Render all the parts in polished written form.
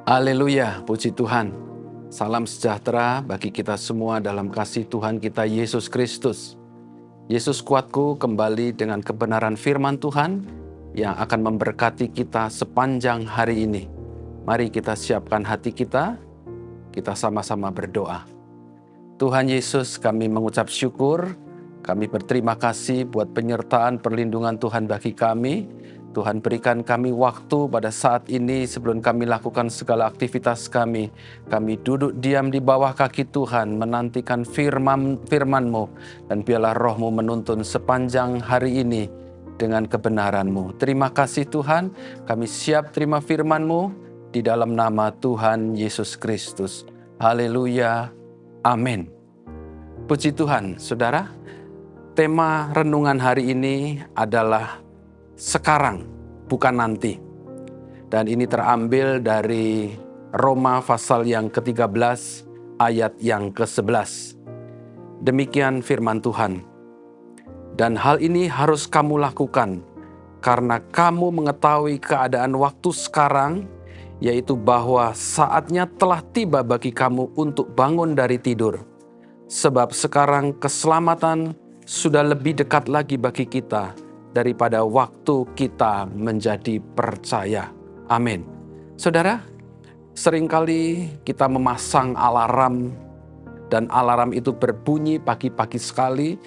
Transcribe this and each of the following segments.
Haleluya, puji Tuhan. Salam sejahtera bagi kita semua dalam kasih Tuhan kita Yesus Kristus. Yesus kuatku kembali dengan kebenaran firman Tuhan yang akan memberkati kita sepanjang hari ini. Mari kita siapkan hati kita sama-sama berdoa. Tuhan Yesus, kami mengucap syukur, kami berterima kasih buat penyertaan perlindungan Tuhan bagi kami. Tuhan berikan kami waktu pada saat ini sebelum kami lakukan segala aktivitas kami. Kami duduk diam di bawah kaki Tuhan, menantikan firman-Mu. Dan biarlah Roh-Mu menuntun sepanjang hari ini dengan kebenaran-Mu. Terima kasih Tuhan, kami siap terima firman-Mu di dalam nama Tuhan Yesus Kristus. Haleluya, amin. Puji Tuhan, saudara. Tema renungan hari ini adalah sekarang, bukan nanti. Dan ini terambil dari Roma pasal yang ke-13 ayat yang ke-11. Demikian firman Tuhan. Dan hal ini harus kamu lakukan karena kamu mengetahui keadaan waktu sekarang, yaitu bahwa saatnya telah tiba bagi kamu untuk bangun dari tidur. Sebab sekarang keselamatan sudah lebih dekat lagi bagi kita daripada waktu kita menjadi percaya. Amin. Saudara, seringkali kita memasang alarm dan alarm itu berbunyi pagi-pagi sekali.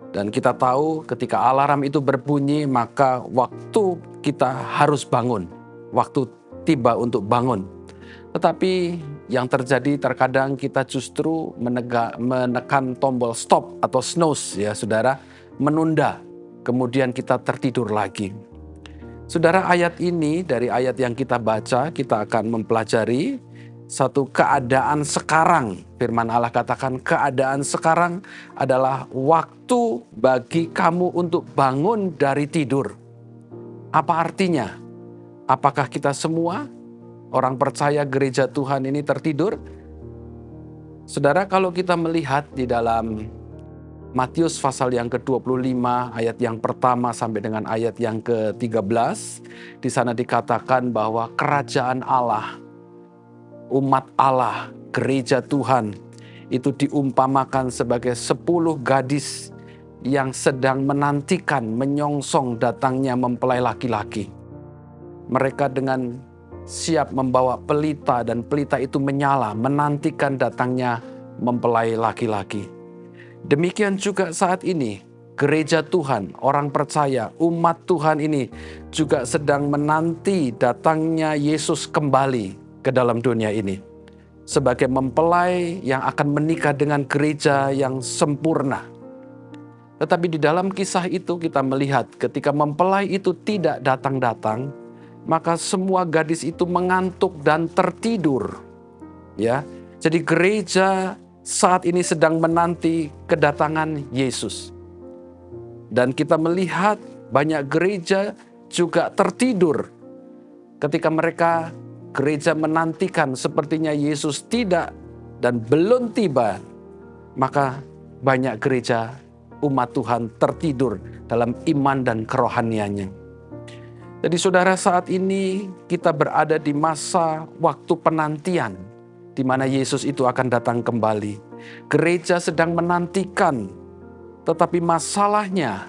Dan kita tahu ketika alarm itu berbunyi maka waktu kita harus bangun. Waktu tiba untuk bangun. Tetapi yang terjadi terkadang kita justru menekan tombol stop atau snooze ya saudara, menunda. Kemudian kita tertidur lagi. Saudara, ayat ini dari ayat yang kita baca, kita akan mempelajari satu keadaan sekarang. Firman Allah katakan keadaan sekarang adalah waktu bagi kamu untuk bangun dari tidur. Apa artinya? Apakah kita semua orang percaya gereja Tuhan ini tertidur? Saudara, kalau kita melihat di dalam Matius pasal yang ke-25 ayat yang pertama sampai dengan ayat yang ke-13, di sana dikatakan bahwa kerajaan Allah, umat Allah, gereja Tuhan itu diumpamakan sebagai 10 gadis yang sedang menantikan, menyongsong datangnya mempelai laki-laki. Mereka dengan siap membawa pelita dan pelita itu menyala, menantikan datangnya mempelai laki-laki. Demikian juga saat ini, gereja Tuhan, orang percaya, umat Tuhan ini juga sedang menanti datangnya Yesus kembali ke dalam dunia ini. Sebagai mempelai yang akan menikah dengan gereja yang sempurna. Tetapi di dalam kisah itu kita melihat ketika mempelai itu tidak datang-datang, maka semua gadis itu mengantuk dan tertidur. Ya, jadi gereja saat ini sedang menanti kedatangan Yesus. Dan kita melihat banyak gereja juga tertidur. Ketika mereka gereja menantikan sepertinya Yesus tidak dan belum tiba, maka banyak gereja umat Tuhan tertidur dalam iman dan kerohaniannya. Jadi saudara, saat ini kita berada di masa waktu penantian, di mana Yesus itu akan datang kembali. Gereja sedang menantikan, tetapi masalahnya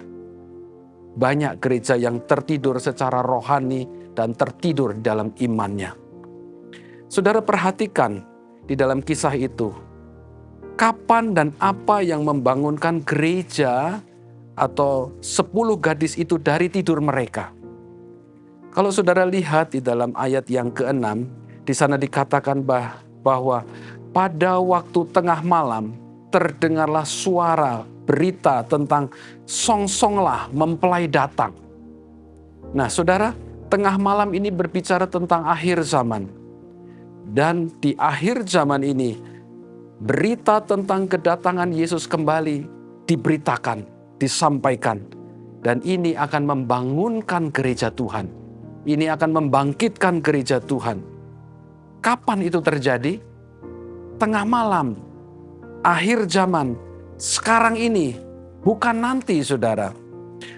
banyak gereja yang tertidur secara rohani dan tertidur dalam imannya. Saudara, perhatikan di dalam kisah itu, kapan dan apa yang membangunkan gereja atau 10 gadis itu dari tidur mereka. Kalau saudara lihat di dalam ayat yang ke-6, di sana dikatakan bahwa pada waktu tengah malam terdengarlah suara berita tentang songsonglah mempelai datang. Nah saudara, tengah malam ini berbicara tentang akhir zaman. Dan di akhir zaman ini, berita tentang kedatangan Yesus kembali diberitakan, disampaikan. Dan ini akan membangunkan gereja Tuhan. Ini akan membangkitkan gereja Tuhan. Kapan itu terjadi? Tengah malam, akhir zaman, sekarang ini, bukan nanti saudara.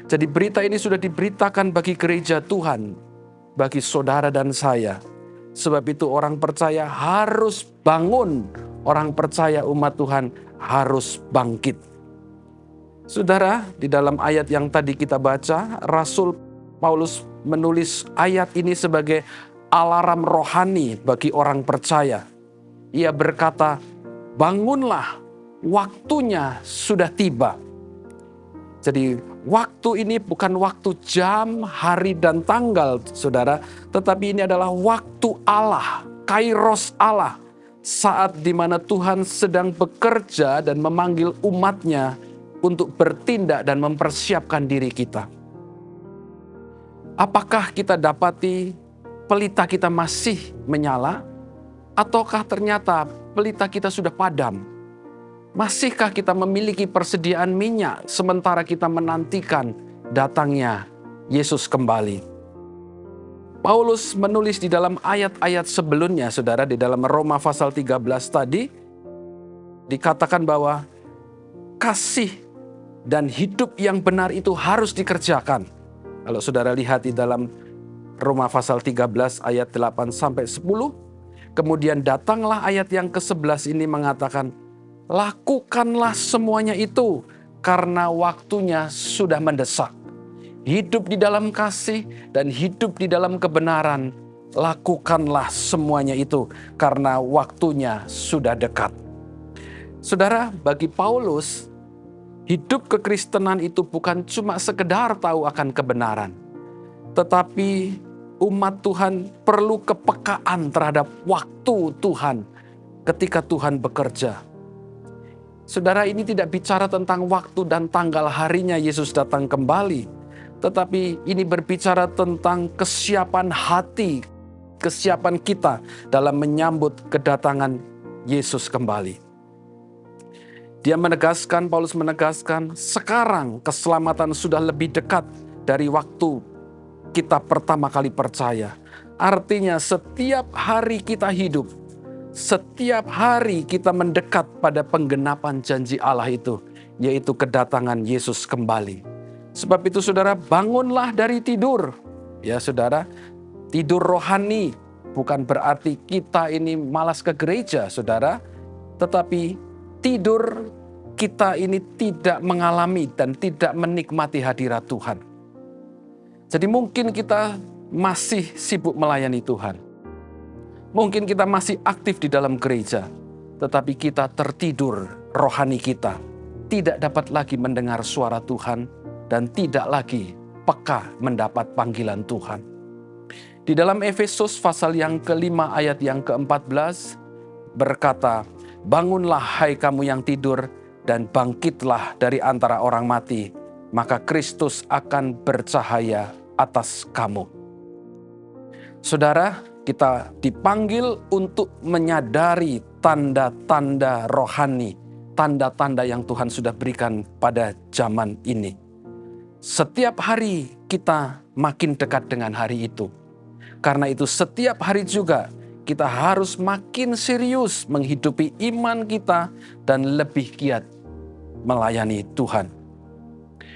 Jadi berita ini sudah diberitakan bagi gereja Tuhan, bagi saudara dan saya. Sebab itu orang percaya harus bangun. Orang percaya umat Tuhan harus bangkit. Saudara, di dalam ayat yang tadi kita baca, Rasul Paulus menulis ayat ini sebagai alarm rohani bagi orang percaya. Ia berkata, bangunlah, waktunya sudah tiba. Jadi waktu ini bukan waktu jam, hari, dan tanggal, saudara. Tetapi ini adalah waktu Allah, kairos Allah. Saat di mana Tuhan sedang bekerja dan memanggil umatnya untuk bertindak dan mempersiapkan diri kita. Apakah kita dapati pelita kita masih menyala? Ataukah ternyata pelita kita sudah padam? Masihkah kita memiliki persediaan minyak sementara kita menantikan datangnya Yesus kembali? Paulus menulis di dalam ayat-ayat sebelumnya, saudara, di dalam Roma pasal 13 tadi, dikatakan bahwa kasih dan hidup yang benar itu harus dikerjakan. Kalau saudara lihat di dalam Roma pasal 13 ayat 8-10, kemudian datanglah ayat yang ke-11 ini mengatakan, lakukanlah semuanya itu karena waktunya sudah mendesak. Hidup di dalam kasih dan hidup di dalam kebenaran. Lakukanlah semuanya itu karena waktunya sudah dekat. Saudara, bagi Paulus, hidup kekristenan itu bukan cuma sekedar tahu akan kebenaran. Tetapi umat Tuhan perlu kepekaan terhadap waktu Tuhan ketika Tuhan bekerja. Saudara, ini tidak bicara tentang waktu dan tanggal harinya Yesus datang kembali. Tetapi ini berbicara tentang kesiapan hati, kesiapan kita dalam menyambut kedatangan Yesus kembali. Paulus menegaskan, sekarang keselamatan sudah lebih dekat dari waktu kita pertama kali percaya. Artinya setiap hari kita hidup, setiap hari kita mendekat pada penggenapan janji Allah itu, yaitu kedatangan Yesus kembali. Sebab itu saudara, bangunlah dari tidur. Ya saudara, tidur rohani bukan berarti kita ini malas ke gereja, saudara. Tetapi tidur kita ini tidak mengalami dan tidak menikmati hadirat Tuhan. Jadi mungkin kita masih sibuk melayani Tuhan. Mungkin kita masih aktif di dalam gereja. Tetapi kita tertidur rohani kita. Tidak dapat lagi mendengar suara Tuhan. Dan tidak lagi peka mendapat panggilan Tuhan. Di dalam Efesus pasal yang ke-5 ayat yang ke-14 berkata, bangunlah hai kamu yang tidur dan bangkitlah dari antara orang mati, maka Kristus akan bercahaya atas kamu. Saudara, kita dipanggil untuk menyadari tanda-tanda rohani, tanda-tanda yang Tuhan sudah berikan pada zaman ini. Setiap hari kita makin dekat dengan hari itu. Karena itu setiap hari juga kita harus makin serius menghidupi iman kita dan lebih giat melayani Tuhan.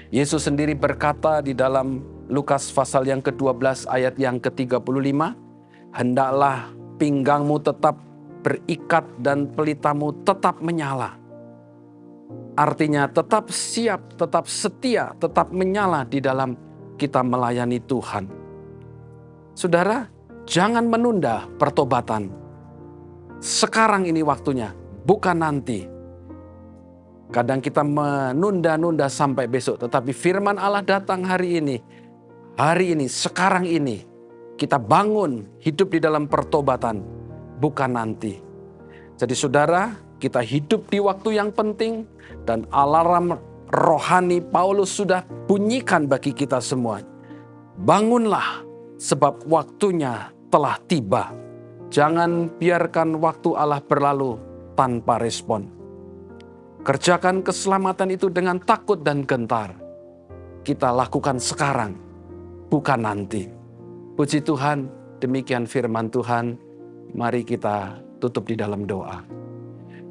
Yesus sendiri berkata di dalam Lukas pasal yang ke-12 ayat yang ke-35, hendaklah pinggangmu tetap berikat dan pelitamu tetap menyala. Artinya tetap siap, tetap setia, tetap menyala di dalam kita melayani Tuhan. Saudara, jangan menunda pertobatan. Sekarang ini waktunya, bukan nanti. Kadang kita menunda-nunda sampai besok, tetapi firman Allah datang hari ini, sekarang ini. Kita bangun hidup di dalam pertobatan, bukan nanti. Jadi saudara, kita hidup di waktu yang penting dan alarm rohani Paulus sudah bunyikan bagi kita semua. Bangunlah sebab waktunya telah tiba. Jangan biarkan waktu Allah berlalu tanpa respon. Kerjakan keselamatan itu dengan takut dan gentar. Kita lakukan sekarang, bukan nanti. Puji Tuhan, demikian firman Tuhan. Mari kita tutup di dalam doa.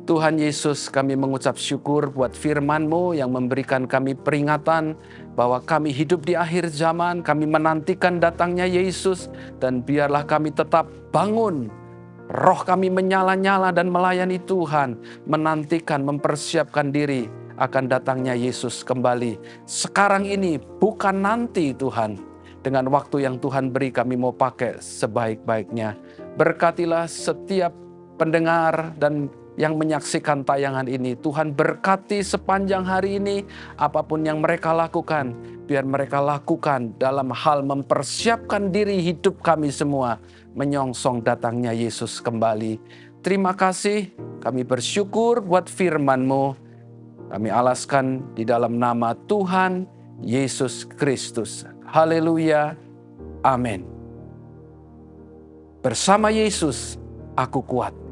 Tuhan Yesus, kami mengucap syukur buat firman-Mu yang memberikan kami peringatan bahwa kami hidup di akhir zaman, kami menantikan datangnya Yesus, dan biarlah kami tetap bangun. Roh kami menyala-nyala dan melayani Tuhan, menantikan, mempersiapkan diri akan datangnya Yesus kembali. Sekarang ini, bukan nanti Tuhan. Dengan waktu yang Tuhan beri, kami mau pakai sebaik-baiknya. Berkatilah setiap pendengar dan yang menyaksikan tayangan ini. Tuhan berkati sepanjang hari ini, apapun yang mereka lakukan, biar mereka lakukan dalam hal mempersiapkan diri hidup kami semua, menyongsong datangnya Yesus kembali. Terima kasih, kami bersyukur buat firman-Mu. Kami alaskan di dalam nama Tuhan Yesus Kristus. Haleluya, amin. Bersama Yesus, aku kuat.